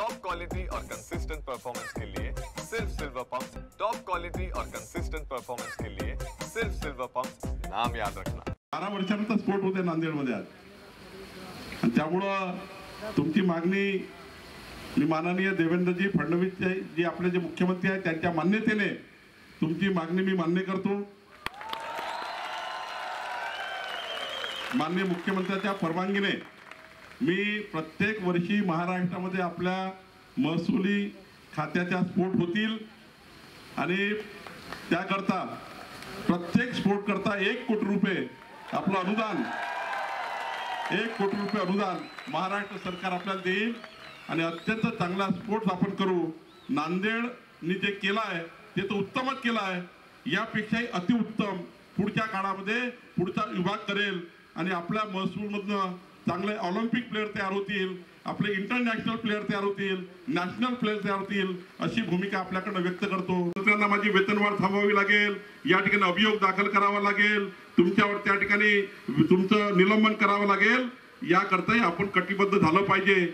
Top quality और consistent performance के लिए सिर्फ सिल्वर पंप। टॉप क्वालिटी और कंसिस्टेंट परफॉर्मेंस के लिए सिर्फ सिल्वर पंप, नाम याद रखना। 12 वर्षांचा स्फोट होते नांदेडमध्ये आज, आणि त्यामुळं तुमची मागणी मी माननीय देवेंद्रजी फडणवीस जी आपले जे मुख्यमंत्री आहेत त्यांच्या मान्यतेने तुमची मागणी मी मान्य करतो। माननीय मुख्यमंत्र्यांच्या परवानगीने मी प्रत्येक वर्षी महाराष्ट्रामध्ये आपल्या महसुली खात्याच्या स्फोट होतील आणि त्याकरता प्रत्येक स्फोट करता 1 कोटी रुपये आपलं अनुदान 1 कोटी रुपये अनुदान महाराष्ट्र सरकार आपल्याला देईल आणि अत्यंत चांगला स्फोट आपण करू। नांदेडने जे केलं आहे ते तर उत्तमच केलं आहे, यापेक्षाही अतिउत्तम पुढच्या काळामध्ये पुढचा विभाग करेल आणि आपल्या महसूलमधनं चांगले ऑलिम्पिक प्लेयर तयार होतील, आपले इंटरनॅशनल प्लेयर तयार होतील, नॅशनल प्लेयर तयार होतील, अशी भूमिका आपल्याकडे व्यक्त करतो। मंत्र्यांना माझी वेतनवाढ थांबवावी लागेल, या ठिकाणी अभियोग दाखल करावा लागेल, तुमच्यावर त्या ठिकाणी तुमचं निलंबन करावं लागेल, याकरताही आपण कटिबद्ध झालं पाहिजे।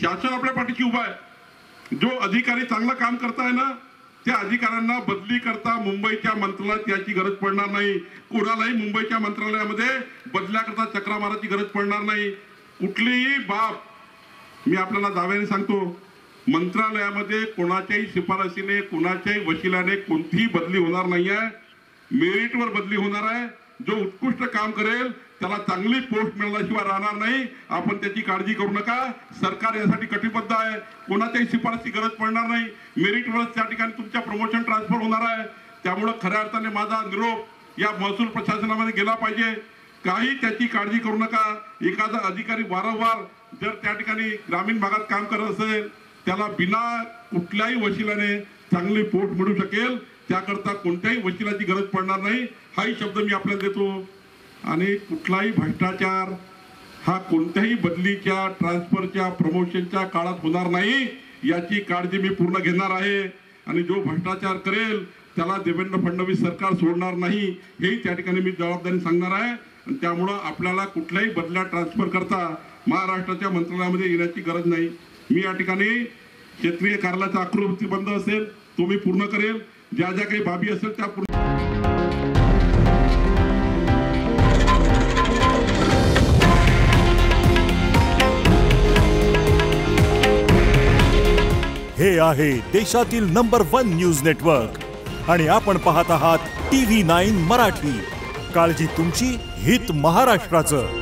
शासन आपल्या पाठीशी उभा आहे। जो अधिकारी चांगलं काम करताय ना त्या अधिकाऱ्यांना बदली करता मुंबईच्या मंत्रालयात याची गरज पडणार नाही। कोणालाही मुंबईच्या मंत्रालयामध्ये बदल्याकरता चक्रा मारायची गरज पडणार नाही। कुठलीही बाब मी आपल्याला दाव्याने सांगतो, मंत्रालयामध्ये कोणाच्याही शिफारसीने कोणाच्याही वशिल्याने कोणतीही बदली होणार नाही आहे। मेरिटवर बदली होणार आहे। जो उत्कृष्ट काम करेल त्याला चांगली पोस्ट मिळाल्याशिवाय राहणार नाही। आपण त्याची काळजी करू नका, सरकार यासाठी कटिबद्ध आहे। कोणाच्याही शिफारसीची गरज पडणार नाही। मेरिटवर त्या ठिकाणी तुमच्या प्रमोशन ट्रान्सफर होणार आहे। त्यामुळे खऱ्या अर्थाने माझा निरोप या महसूल प्रशासनामध्ये गेला पाहिजे। काही त्याची काळजी करू नका। एखादा अधिकारी वारंवार जर त्या ठिकाणी ग्रामीण भागात काम करत असेल त्याला बिना कुठल्याही वशिल्याने चांगली पोस्ट मिळू शकेल, त्याकरता कोणत्याही वशिलाची गरज पडणार नाही, हाही शब्द मी आपल्याला देतो। आणि कुठलाही भ्रष्टाचार हा कोणत्याही बदलीच्या ट्रान्सफरच्या प्रमोशनच्या काळात होणार नाही, याची काळजी मी पूर्ण घेणार आहे। आणि जो भ्रष्टाचार करेल त्याला देवेंद्र फडणवीस सरकार सोडणार नाही, हेही त्या ठिकाणी मी जबाबदारी सांगणार आहे। आणि त्यामुळे आपल्याला कुठल्याही बदल्या ट्रान्सफर करता महाराष्ट्राच्या मंत्रालयामध्ये येण्याची गरज नाही। मी या ठिकाणी क्षेत्रीय कार्यालयाचा आकृती बंद असेल तो मी पूर्ण करेल, ज्या ज्या काही बाबी असेल त्या पूर्ण। हे आहे देशातील नंबर 1 न्यूज नेटवर्क आणि आपण पाहत आहात TV9 मराठी। काळजी तुमची, हित महाराष्ट्राचं।